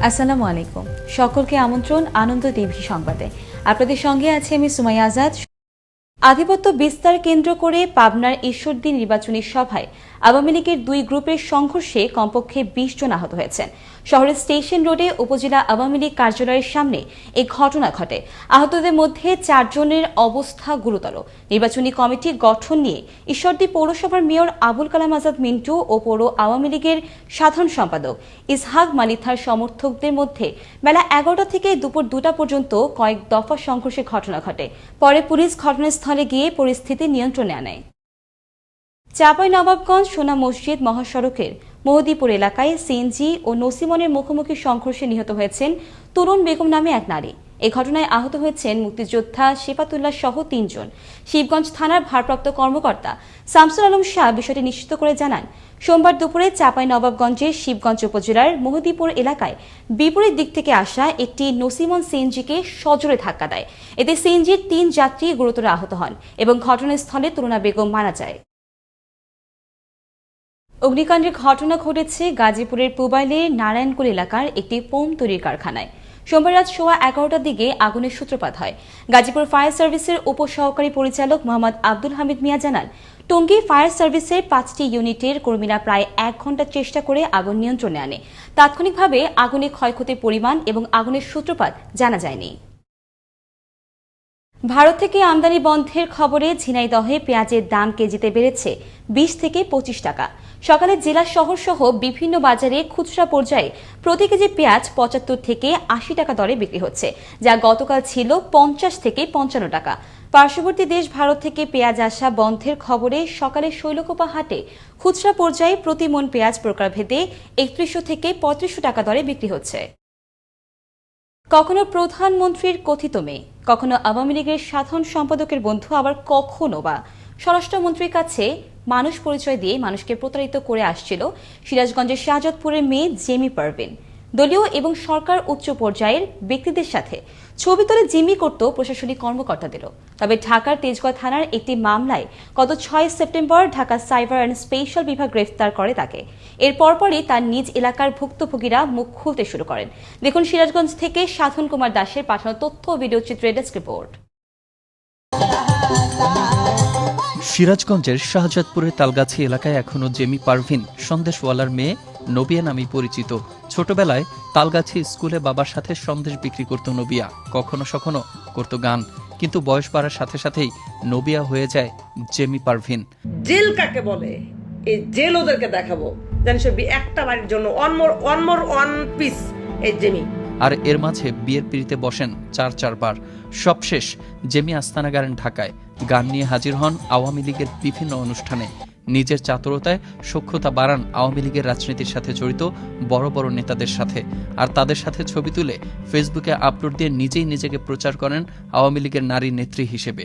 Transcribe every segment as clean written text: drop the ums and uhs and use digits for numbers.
আসসালামু আলাইকুম। সকলকে আমন্ত্রণ আনন্দ টিভি সংবাদে। আপনাদের সঙ্গে আছে আমি সুমাইয়া আজাদ। আধিপত্য বিস্তার কেন্দ্র করে পাবনার ঈশ্বরদী নির্বাচনী সভায় আওয়ামী লীগের দুই গ্রুপের সংঘর্ষে কমপক্ষে ২০ জন আহত হয়েছেন। শহরের স্টেশন রোডে উপজেলা আওয়ামী লীগ কার্যালয়ের সামনে এই ঘটনা ঘটে। আহতদের মধ্যে ৪ জনের অবস্থা গুরুতর। নির্বাচনী কমিটি গঠন নিয়ে ঈশ্বরদী পৌরসভার মেয়র আবুল কালাম আজাদ মিন্টু ও পৌর আওয়ামী লীগের সাধারণ সম্পাদক ইসহাক মালিথার সমর্থকদের মধ্যে বেলা ১১টা থেকে দুপুর ২টা পর্যন্ত কয়েক দফা সংঘর্ষের ঘটনা ঘটে। পরে পুলিশ ঘটনাস্থলে গিয়ে পরিস্থিতি নিয়ন্ত্রণে আনে। চাঁপাইনবাবগঞ্জ সোনা মসজিদ মহাসড়কের মহদীপুর এলাকায় সিএনজি ও নসিমনের মুখোমুখি সংঘর্ষে নিহত হয়েছেন তরুণ বেগম নামে এক নারী। এ ঘটনায় আহত হয়েছেন মুক্তিযোদ্ধা শিফাতুল্লাহ সহ ৩ জন। শিবগঞ্জ থানার ভারপ্রাপ্ত কর্মকর্তা শামসুল আলম শাহ বিষয়টি নিশ্চিত করে জানান, সোমবার দুপুরে চাঁপাইনবাবগঞ্জের শিবগঞ্জ উপজেলার মহদীপুর এলাকায় বিপরীত দিক থেকে আসা একটি নসিমন সিএনজিকে সজোরে ধাক্কা দেয়। এতে সিএনজির ৩ যাত্রী গুরুতর আহত হন এবং ঘটনাস্থলে তরুণা বেগম মারা যায়। অগ্নিকাণ্ডের ঘটনা ঘটেছে গাজীপুরের পুবাইলের নারায়ণকুল এলাকার একটি ফোম তৈরির কারখানায়। সোমবার রাত 11:15টার দিকে আগুনের সূত্রপাত হয়। গাজীপুর ফায়ার সার্ভিসের উপসহকারী পরিচালক মোহাম্মদ আব্দুল হামিদ মিয়া জানান, টঙ্গী ফায়ার সার্ভিসের 5টি ইউনিটের কর্মীরা প্রায় 1 ঘণ্টা চেষ্টা করে আগুন নিয়ন্ত্রণে আনে। তাৎক্ষণিকভাবে আগুনের ক্ষয়ক্ষতির পরিমাণ এবং আগুনের সূত্রপাত জানা যায়নি। ভারত থেকে আমদানি বন্ধের খবরে ঝিনাইদহে পেঁয়াজের দাম কেজিতে বেড়েছে 20 থেকে 25 টাকা। সকালে জেলা শহর সহ বিভিন্ন বাজারে খুচরা পর্যায়ে প্রতি কেজি পেঁয়াজ 75 থেকে 80 টাকা দরে বিক্রি হচ্ছে, যা গতকাল ছিল 50 থেকে 55 টাকা। পার্শ্ববর্তী দেশ ভারত থেকে পেঁয়াজ আসা বন্ধের খবরে সকালে শৈলকুপা হাটে খুচরা পর্যায়ে প্রতি মণ পেঁয়াজ প্রকারভেদে 3100 থেকে 3500 টাকা দরে বিক্রি হচ্ছে। কখনো প্রধানমন্ত্রীর কথিত মেয়ে, কখনো আওয়ামী লীগের সাধারণ সম্পাদকের বন্ধু, আবার কখনো বা স্বরাষ্ট্রমন্ত্রীর কাছে মানুষ পরিচয় দিয়ে মানুষকে প্রতারিত করে আসছিল সিরাজগঞ্জের শাহজাদপুরের মেয়ে জেমি পারভিন। দলীয় এবং সরকার উচ্চ পর্যায়ের ব্যক্তিদের সাথে ছবি তুলে জিম্মি করত প্রশাসনিক কর্মকর্তাদেরও। তবে ঢাকার তেজগাঁও থানার একটি মামলায় গত 6 September Dhaka cyber and special বিভাগ গ্রেফতার করে তাকে। এর পরপরই তার নিজ এলাকার ভুক্তভোগীরা মুখ খুলতে শুরু করেন। দেখুন সিরাজগঞ্জ থেকে সাধন কুমার দাসের পাঠানো তথ্য ও ভিডিও চিত্রের ডেস্ক রিপোর্ট। সিরাজগঞ্জের শাহজাদপুরের তালগাছি এলাকায় এখনও জেমি পারভিন সন্দেশওয়ালার মেয়ে নবিয়া নামে পরিচিত। ছোটবেলায় তালগাছি স্কুলে বাবার সাথে সন্দেশ বিক্রি করত নবিয়া, কখনো সখনো করত গান। কিন্তু বয়স বাড়ার সাথে সাথেই নবিয়া হয়ে যায় জেমি পারভিন। জেল কাকে বলে, এই জেল ওদেরকে দেখাবো, জানিস একটা বাড়ির জন্য ওয়ান পিস এই জেমি। আর এর মাঝে বিয়ের পিড়িতে বসেন 4 বার। সবশেষ জেমি আস্তানা গাড়েন ঢাকায়। গান নিয়ে হাজির হন আওয়ামী লীগের বিভিন্ন অনুষ্ঠানে। নিজের চাতুরতায় সখ্যতা বাড়ান আওয়ামী লীগের রাজনীতির সাথে জড়িত বড় বড় নেতাদের সাথে। আর তাদের সাথে ছবি তুলে ফেসবুকে আপলোড দিয়ে নিজেই নিজেকে প্রচার করেন আওয়ামী লীগের নারী নেত্রী হিসেবে।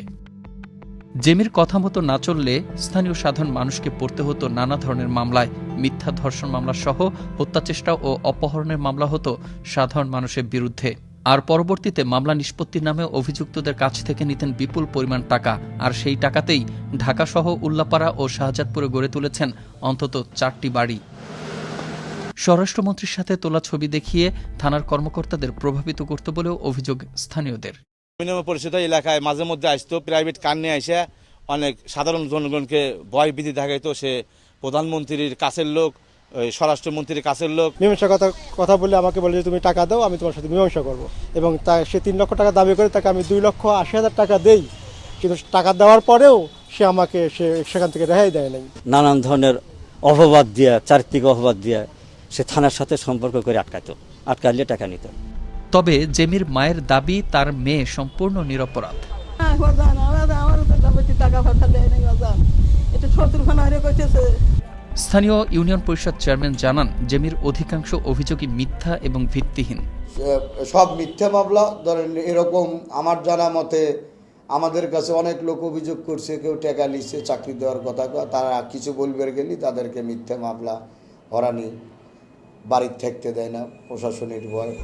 জেমির কথা মতো না চললে স্থানীয় সাধারণ মানুষকে পড়তে হতো নানা ধরনের মামলায়। মিথ্যা ধর্ষণ মামলা সহ হত্যাচেষ্টা ও অপহরণের মামলা হতো সাধারণ মানুষের বিরুদ্ধে। আর পরবর্তীতে মামলা নিষ্পত্তির নামে অভিযুক্তদের কাছ থেকে নিতেন বিপুল পরিমাণ টাকা। আর সেই টাকাতেই ঢাকাসহ উল্লাপাড়া ও শাহজাদপুরে গড়ে তুলেছেন অন্তত 4টি বাড়ি। স্বরাষ্ট্রমন্ত্রীর সাথে তোলা ছবি দেখিয়ে থানার কর্মকর্তাদের প্রভাবিত করতে বলেও অভিযোগ স্থানীয়দের। পরিচিত এলাকায় মাঝে মধ্যে আসতো, প্রাইভেট কার নিয়ে এসে অনেক সাধারণ জনগণকে ভয় ভীতি দেখাইতো। সে প্রধানমন্ত্রীর কাছের লোক, স্বরাষ্ট্রমন্ত্রীর কাছের লোক। মীমাংসা কথা বলে আমাকে বলে যে তুমি টাকা দাও, আমি তোমার সাথে মীমাংসা করবো। এবং সে 3 লক্ষ টাকা দাবি করে তাকে আমি 2,80,000 টাকা দেই। কিন্তু টাকা দেওয়ার পরেও সে আমাকে সেখান থেকে রেহাই দেয় নাই। নানান ধরনের অপবাদ দিয়া, চারিত্রিক অপবাদ দিয়া সে থানার সাথে সম্পর্ক করে আটকাইলে টাকা নিত। তবে জেমির মায়ের দাবি তার মেয়ে সম্পূর্ণ নিরপরাধ। স্থানীয় ইউনিয়ন পরিষদ চেয়ারম্যান জানান, জেমির অধিকাংশ অভিযোগই মিথ্যা এবং ভিত্তিহীন। সব মিথ্যা মামলা। ধরেন এরকম আমার জানা মতে আমাদের কাছে অনেক লোক অভিযোগ করছে, কেউ টাকা নিচ্ছে চাকরি দেওয়ার কথা, তারা কিছু বলবে গেলি তাদেরকে মিথ্যা মামলা হরানি, বাড়ির থাকতে দেয় না, প্রশাসনের ভয়।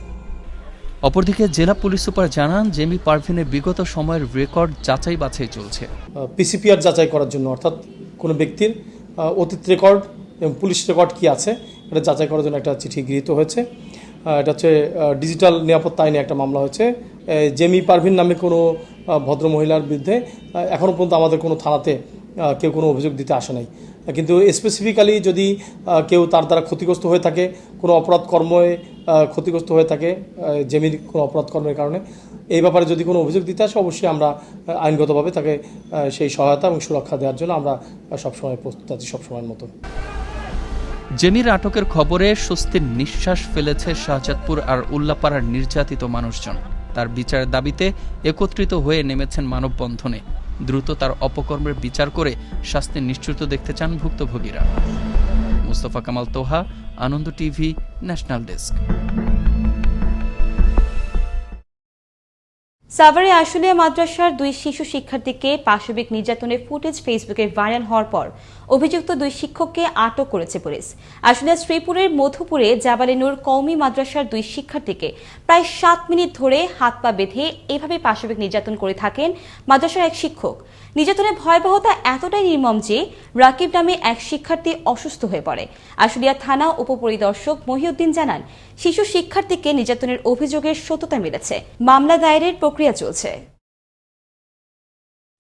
অপরদিকে জেলা পুলিশ সুপার জানান, জেমি পারভিনের বিগত সময়ের রেকর্ড যাচাই বাছাই চলছে। পিসিপিআর যাচাই করার জন্য, অর্থাৎ কোনো ব্যক্তির অতীত রেকর্ড এবং পুলিশ রেকর্ড কি আছে এটা যাচাই করার জন্য একটা চিঠি গৃহীত হয়েছে। এটা হচ্ছে ডিজিটাল নিরাপত্তা আইনে একটা মামলা হয়েছে। জেমি পারভিন নামে কোনো ভদ্রমহিলার বিরুদ্ধে এখনও পর্যন্ত আমাদের কোনো থানাতে কেউ কোনো অভিযোগ দিতে আসে নাই, কিন্তু স্পেসিফিক্যালি যদি কেউ তার দ্বারা ক্ষতিগ্রস্ত হয়ে থাকে, কোনো অপরাধ কর্মে ক্ষতিগ্রস্ত হয়ে থাকে জেমির কোনো অপরাধ কর্মের কারণে, এই ব্যাপারে যদি কোনো অভিযোগ দিতে আসে অবশ্যই আমরা আইনগতভাবে তাকে সেই সহায়তা এবং সুরক্ষা দেওয়ার জন্য আমরা সবসময় প্রস্তুত আছি, সবসময়ের মতো। জেমির আটকের খবরে স্বস্তির নিঃশ্বাস ফেলেছে শাহজাদপুর আর উল্লাপাড়ার নির্যাতিত মানুষজন। তার বিচারের দাবিতে একত্রিত হয়ে নেমেছেন মানববন্ধনে। দ্রুত তার অপকর্মের বিচার করে শাস্তি নিশ্চিত দেখতে চান ভুক্তভোগীরা। মুস্তফা কামাল তোহা, আনন্দ টিভি, ন্যাশনাল ডেস্ক। সাভারে আশুলিয়া মাদ্রাসার 2 শিশু শিক্ষার্থীকে পাশবিক নির্যাতনের ফুটেজ ফেসবুকে ভাইরাল হওয়ার পর অভিযুক্ত 2 শিক্ষককে আটক করেছে পুলিশ। আশুলিয়া শ্রীপুরের মধুপুরে জাবালে নূর কওমি মাদ্রাসার 2 শিক্ষার্থীকে প্রায় 7 মিনিট ধরে হাত পা বেঁধে এভাবে পাশবিক নির্যাতন করে থাকেন মাদ্রাসার এক শিক্ষক। নির্যাতনের ভয়াবহতা এতটাই নির্মম যে রাকিব নামে এক শিক্ষার্থী অসুস্থ হয়ে পড়ে। আশুলিয়া থানা উপপরিদর্শক মহিউদ্দিন জানান, শিশু শিক্ষার্থীকে নির্যাতনের অভিযোগের সত্যতা মিলেছে, মামলা দায়েরের প্রক্রিয়া চলছে।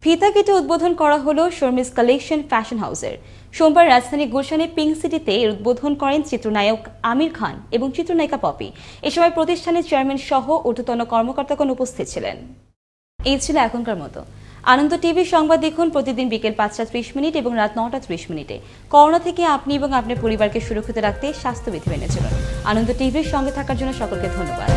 ফিতা কেটে উদ্বোধন করা হলো শর্মিস কালেকশন ফ্যাশন হাউসের। সোমবার রাজধানী গুলশানে পিঙ্ক সিটিতে এর উদ্বোধন করেন চিত্রনায়ক আমির খান এবং চিত্রনায়িকা পপি। এ সময় প্রতিষ্ঠানের চেয়ারম্যান সহ ঊর্ধ্বতন কর্মকর্তাগণ উপস্থিত ছিলেন। এই ছিল এখনকার মতো। আনন্দ টিভি সংবাদ দেখুন প্রতিদিন বিকেল 5:30 এবং রাত 9:30। করোনা থেকে আপনি এবং আপনার পরিবারকে সুরক্ষিত রাখতে স্বাস্থ্যবিধি মেনে চলুন। আনন্দ টিভির সঙ্গে থাকার জন্য সকলকে ধন্যবাদ।